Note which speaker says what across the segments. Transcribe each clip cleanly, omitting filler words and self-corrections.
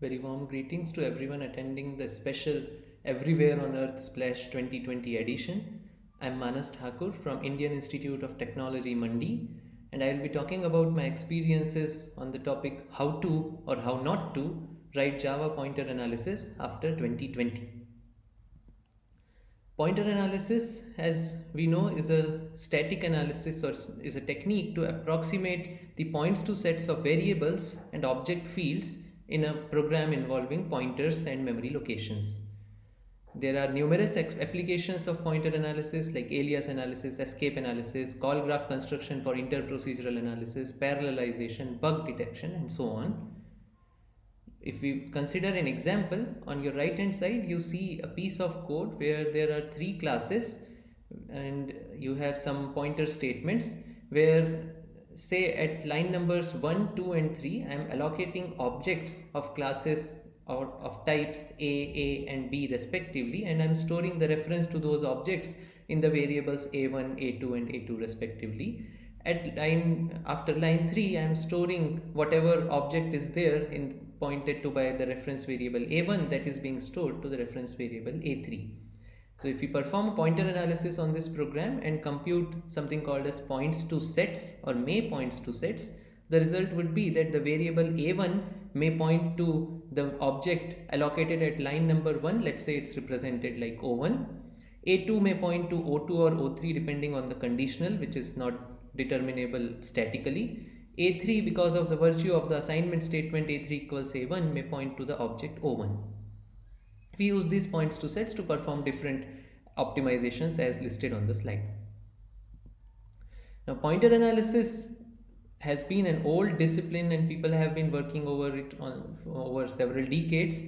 Speaker 1: Very warm greetings to everyone attending the special Everywhere on Earth Splash 2020 edition. I'm Manas Thakur from Indian Institute of Technology Mandi, and I'll be talking about my experiences on the topic how to or how not to write Java pointer analysis after 2020. Pointer analysis, as we know, is a static analysis or is a technique to approximate the points to sets of variables and object fields in a program involving pointers and memory locations. There are numerous applications of pointer analysis like alias analysis, escape analysis, call graph construction for interprocedural analysis, parallelization, bug detection, and so on. If we consider an example, on your right hand side you see a piece of code where there are three classes and you have some pointer statements where, say, at line numbers 1, 2 and 3 I am allocating objects of classes or of types A and B respectively, and I am storing the reference to those objects in the variables A1, A2 and A2 respectively. After line 3 I am storing whatever object is there in pointed to by the reference variable A1 that is being stored to the reference variable A3. So if we perform a pointer analysis on this program and compute something called as points to sets or may points to sets, the result would be that the variable A1 may point to the object allocated at line number 1, let's say it's represented like O1. A2 may point to O2 or O3 depending on the conditional, which is not determinable statically. A3, because of the virtue of the assignment statement A3 equals A1, may point to the object O1. We use these points to sets to perform different optimizations as listed on the slide. Now, pointer analysis has been an old discipline and people have been working over it over several decades.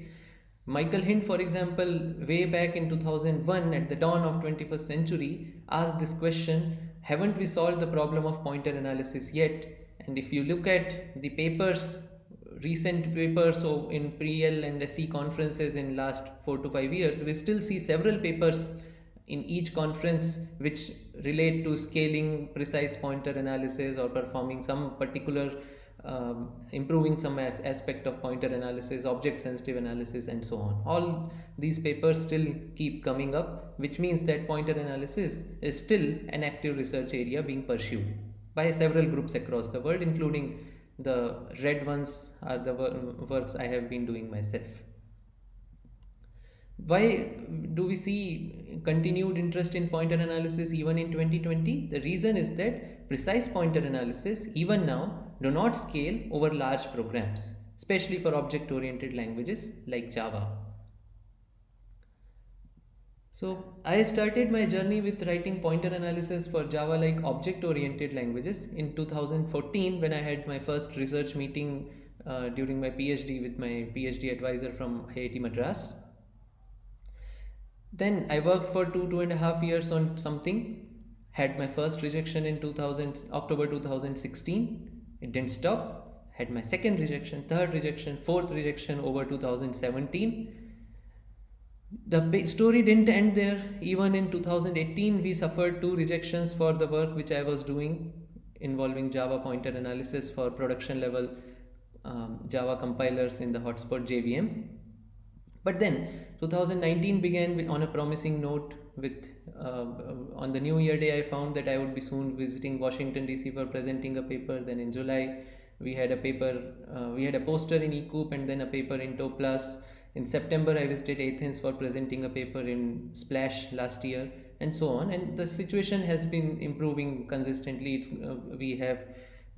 Speaker 1: Michael Hind, for example, way back in 2001 at the dawn of 21st century asked this question, haven't we solved the problem of pointer analysis yet? And if you look at the papers, recent papers in pre-L and SE conferences in last 4 to 5 years, we still see several papers in each conference which relate to scaling precise pointer analysis or performing some particular improving some aspect of pointer analysis, object sensitive analysis and so on. All these papers still keep coming up, which means that pointer analysis is still an active research area being pursued by several groups across the world, including the red ones are the works I have been doing myself. Why do we see continued interest in pointer analysis even in 2020? The reason is that precise pointer analysis, even now, do not scale over large programs, especially for object-oriented languages like Java. So I started my journey with writing pointer analysis for Java-like object-oriented languages in 2014 when I had my first research meeting during my PhD with my PhD advisor from IIT Madras. Then I worked for 2.5 years on something, had my first rejection in October 2016. It didn't stop, had my second rejection, third rejection, fourth rejection over 2017. The story didn't end there. Even in 2018, we suffered 2 rejections for the work which I was doing involving Java pointer analysis for production level Java compilers in the hotspot JVM. But then 2019 began on a promising note with on the New Year day I found that I would be soon visiting Washington DC for presenting a paper. Then in July we had a poster in eCoop and then a paper in TOPLAS. In September, I visited Athens for presenting a paper in Splash last year, and so on. And the situation has been improving consistently. We have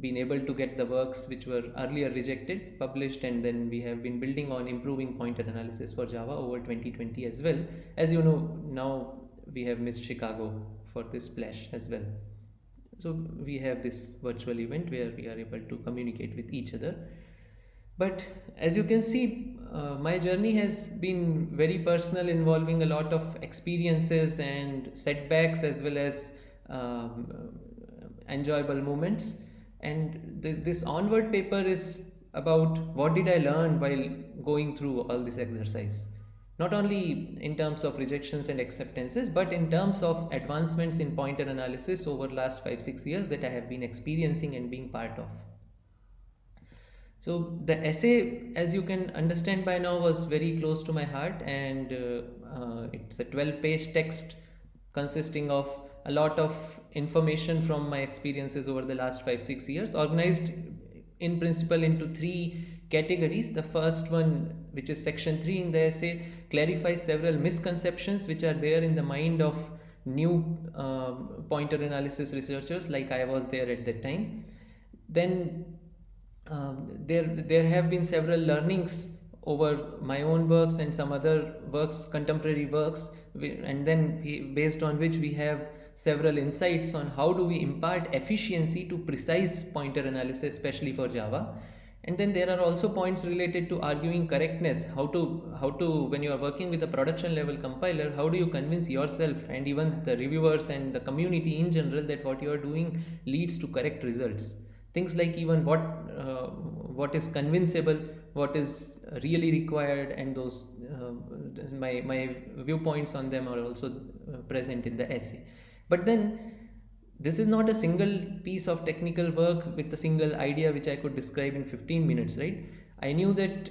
Speaker 1: been able to get the works which were earlier rejected published, and then we have been building on improving pointer analysis for Java over 2020 as well. As you know, now we have missed Chicago for this Splash as well. So we have this virtual event where we are able to communicate with each other. But as you can see, my journey has been very personal, involving a lot of experiences and setbacks as well as enjoyable moments. And this Onward paper is about what did I learn while going through all this exercise. Not only in terms of rejections and acceptances, but in terms of advancements in pointer analysis over last 5-6 years that I have been experiencing and being part of. So the essay, as you can understand by now, was very close to my heart, and it's a 12-page text consisting of a lot of information from my experiences over the last 5 6 years, organized in principle into three categories. The first one, which is section 3 in the essay, clarifies several misconceptions which are there in the mind of new pointer analysis researchers, like I was there at that time. Then there have been several learnings over my own works and some other works, contemporary works, and then based on which we have several insights on how do we impart efficiency to precise pointer analysis, especially for Java. And then there are also points related to arguing correctness, how to when you are working with a production level compiler, how do you convince yourself and even the reviewers and the community in general that what you are doing leads to correct results. Things like even what is convincible, what is really required, and those my viewpoints on them are also present in the essay. But then this is not a single piece of technical work with a single idea which I could describe in 15 minutes, right? I knew that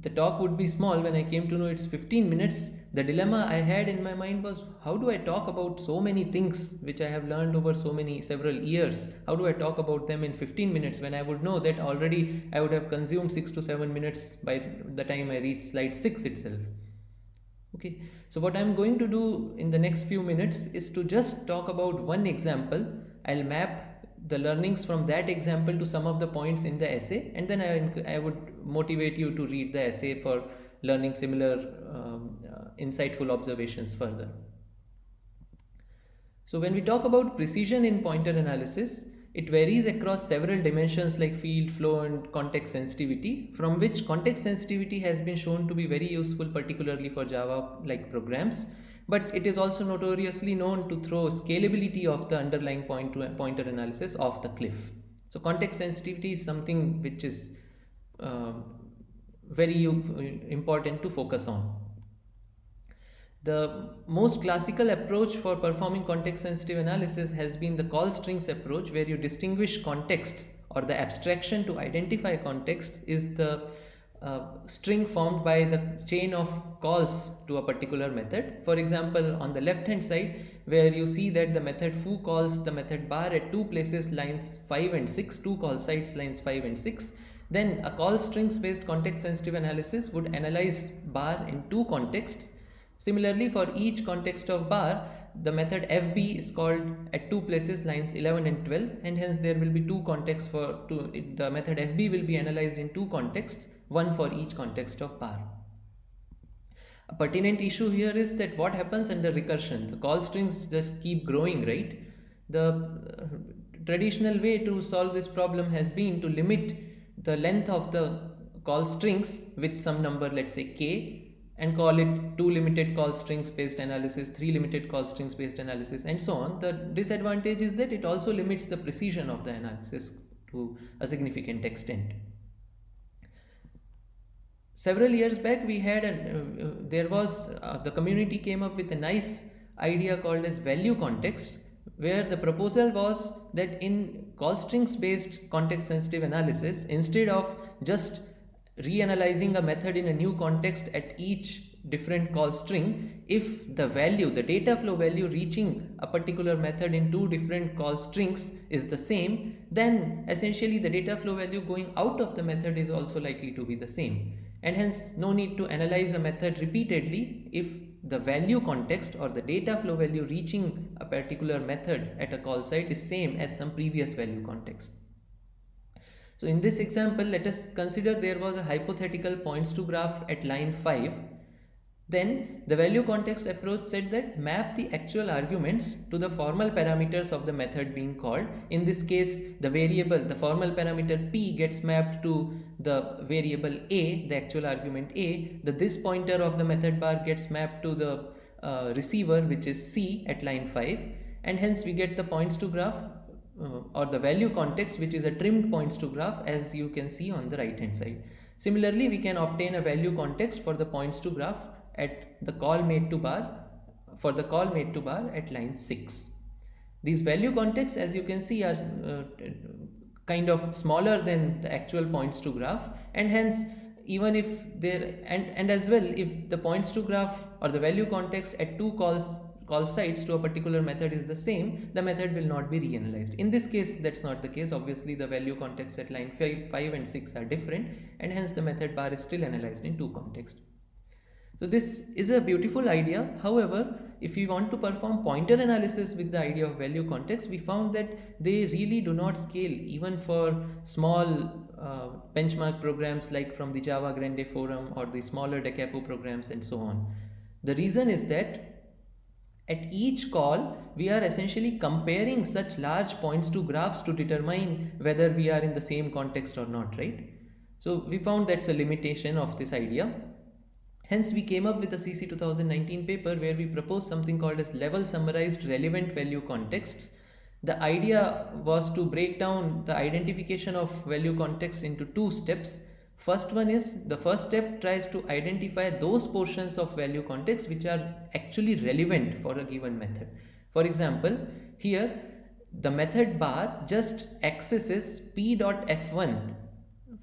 Speaker 1: the talk would be small. When I came to know it's 15 minutes, the dilemma I had in my mind was, how do I talk about so many things which I have learned over several years? How do I talk about them in 15 minutes when I would know that already I would have consumed 6 to 7 minutes by the time I reach slide 6 itself? Okay, so what I'm going to do in the next few minutes is to just talk about one example. I'll map the learnings from that example to some of the points in the essay, and then I would motivate you to read the essay for learning similar insightful observations further. So when we talk about precision in pointer analysis, it varies across several dimensions like field, flow, and context sensitivity, from which context sensitivity has been shown to be very useful, particularly for Java-like programs. But it is also notoriously known to throw scalability of the underlying pointer analysis off the cliff. So context sensitivity is something which is very important to focus on. The most classical approach for performing context sensitive analysis has been the call strings approach, where you distinguish contexts, or the abstraction to identify context is the string formed by the chain of calls to a particular method. For example, on the left hand side, where you see that the method foo calls the method bar at two places, lines 5 and 6, two call sites, lines 5 and 6. Then a call strings based context sensitive analysis would analyze bar in two contexts. Similarly, for each context of bar, the method fb is called at two places, lines 11 and 12, and hence there will be two contexts the method fb will be analyzed in two contexts, one for each context of bar. A pertinent issue here is that what happens under recursion? The call strings just keep growing, right? The traditional way to solve this problem has been to limit the length of the call strings with some number, let's say k, and call it 2 limited call strings based analysis, 3 limited call strings based analysis, and so on. The disadvantage is that it also limits the precision of the analysis to a significant extent. Several years back, we had the community came up with a nice idea called as value context, where the proposal was that in call strings based context sensitive analysis, instead of just reanalyzing a method in a new context at each different call string, if the data flow value reaching a particular method in two different call strings is the same, then essentially the data flow value going out of the method is also likely to be the same, and hence no need to analyze a method repeatedly if the value context or the data flow value reaching a particular method at a call site is same as some previous value context. So in this example, let us consider there was a hypothetical points to graph at line 5. Then the value context approach said that map the actual arguments to the formal parameters of the method being called. In this case, the formal parameter p gets mapped to the variable a, the actual argument a. This pointer of the method bar gets mapped to the receiver, which is c, at line 5, and hence we get the points to graph or the value context, which is a trimmed points to graph, as you can see on the right hand side. Similarly, we can obtain a value context for the points to graph at the call made to bar at line 6. These value contexts, as you can see, are kind of smaller than the actual points to graph, and hence even if there and as well, if the points to graph or the value context at two call sites to a particular method is the same, the method will not be reanalyzed. In this case, that's not the case. Obviously, the value context at line 5 and 6 are different, and hence the method bar is still analyzed in two contexts. So this is a beautiful idea. However, if we want to perform pointer analysis with the idea of value context, we found that they really do not scale even for small benchmark programs like from the Java Grande Forum or the smaller Da Capo programs and so on. The reason is that at each call, we are essentially comparing such large points to graphs to determine whether we are in the same context or not, right? So we found that's a limitation of this idea. Hence, we came up with a CC 2019 paper where we proposed something called as level summarized relevant value contexts. The idea was to break down the identification of value contexts into two steps. First one is, the first step tries to identify those portions of value context which are actually relevant for a given method. For example, here the method bar just accesses p.f1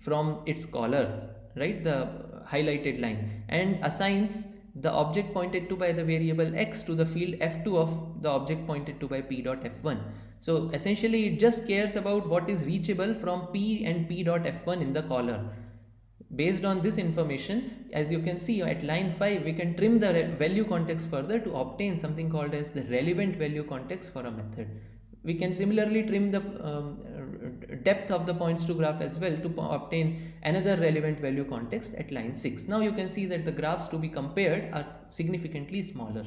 Speaker 1: from its caller, right, the highlighted line, and assigns the object pointed to by the variable x to the field f2 of the object pointed to by p.f1. So essentially it just cares about what is reachable from p and p.f1 in the caller. Based on this information, as you can see at line 5, we can trim the value context further to obtain something called as the relevant value context for a method. We can similarly trim the depth of the points to graph as well to obtain another relevant value context at line 6. Now you can see that the graphs to be compared are significantly smaller.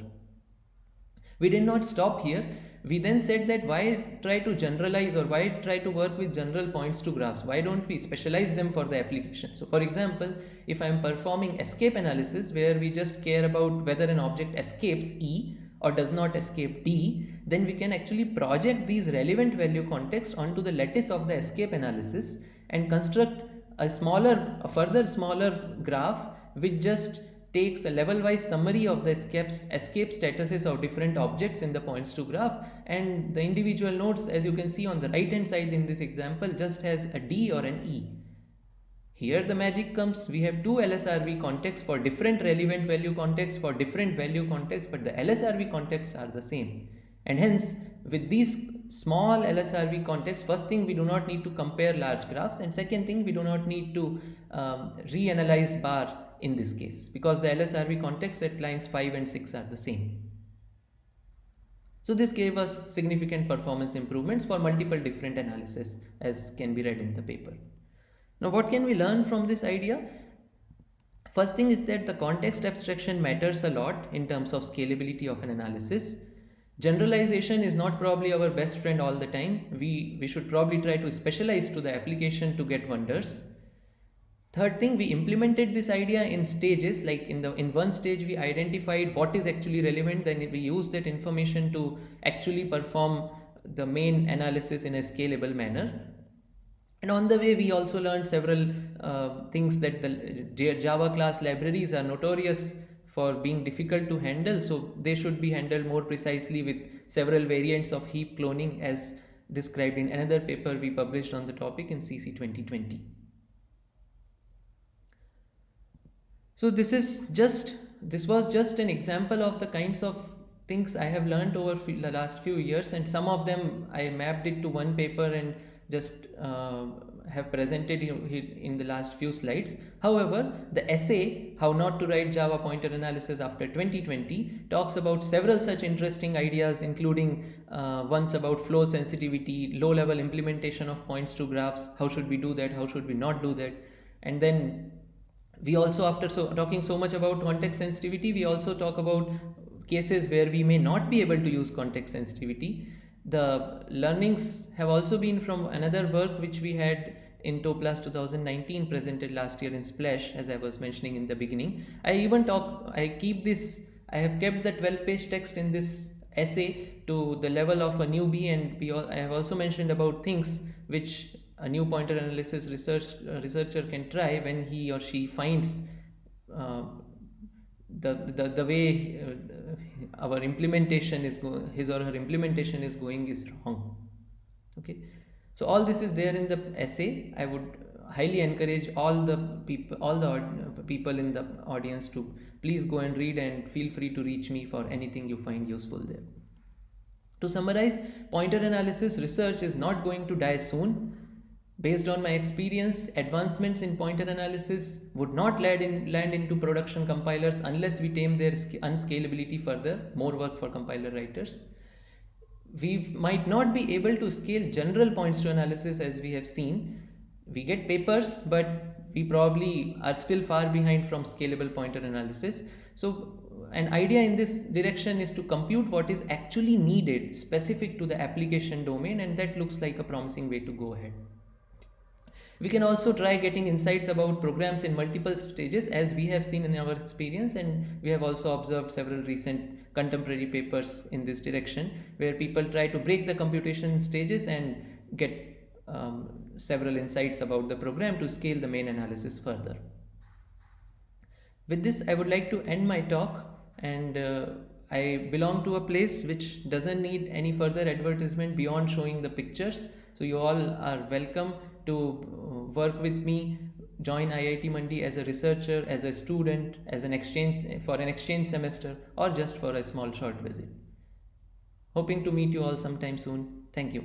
Speaker 1: We did not stop here. We then said that why try to generalize, or why try to work with general points to graphs? Why don't we specialize them for the application? So for example, if I am performing escape analysis where we just care about whether an object escapes E or does not escape D, then we can actually project these relevant value contexts onto the lattice of the escape analysis and construct a further smaller graph which just takes a level-wise summary of the escape statuses of different objects in the points to graph, and the individual nodes, as you can see on the right hand side in this example, just has a D or an E. Here the magic comes. We have two LSRV contexts for different relevant value contexts for different value contexts, but the LSRV contexts are the same. And hence, with these small LSRV contexts, first thing, we do not need to compare large graphs, and second thing, we do not need to reanalyze bar in this case, because the LSRV contexts at lines 5 and 6 are the same. So this gave us significant performance improvements for multiple different analyses, as can be read in the paper. Now, what can we learn from this idea? First thing is that the context abstraction matters a lot in terms of scalability of an analysis. Generalization is not probably our best friend all the time. We should probably try to specialize to the application to get wonders. Third thing, we implemented this idea in stages. Like in one stage we identified what is actually relevant, then we used that information to actually perform the main analysis in a scalable manner. And on the way, we also learned several things, that the Java class libraries are notorious for being difficult to handle, so they should be handled more precisely with several variants of heap cloning, as described in another paper we published on the topic in CC 2020. So this was just an example of the kinds of things I have learned over the last few years, and some of them I mapped it to one paper and just have presented in the last few slides. However, the essay, How Not to Write Java Pointer Analysis After 2020, talks about several such interesting ideas, including ones about flow sensitivity, low-level implementation of points to graphs, how should we do that, how should we not do that. And then we also, after talking so much about context sensitivity, we also talk about cases where we may not be able to use context sensitivity. The learnings have also been from another work which we had in TOPLAS 2019, presented last year in Splash, as I was mentioning in the beginning. I have kept the 12-page text in this essay to the level of a newbie, and I have also mentioned about things which a new pointer analysis researcher can try when he or she finds the way our implementation is his or her implementation is going is wrong. Okay, So all this is there in the essay. I would highly encourage all the people in the audience to please go and read, and feel free to reach me for anything you find useful there. To summarize, pointer analysis research is not going to die soon. Based on my experience, advancements in pointer analysis would not land into production compilers unless we tame their unscalability further. More work for compiler writers. We might not be able to scale general points to analysis as we have seen. We get papers, but we probably are still far behind from scalable pointer analysis. So an idea in this direction is to compute what is actually needed specific to the application domain, and that looks like a promising way to go ahead. We can also try getting insights about programs in multiple stages, as we have seen in our experience, and we have also observed several recent contemporary papers in this direction where people try to break the computation stages and get several insights about the program to scale the main analysis further. With this, I would like to end my talk, and I belong to a place which doesn't need any further advertisement beyond showing the pictures. So you all are welcome to work with me, join IIT Mandi as a researcher, as a student, as an exchange semester, or just for a small short visit. Hoping to meet you all sometime soon. Thank you.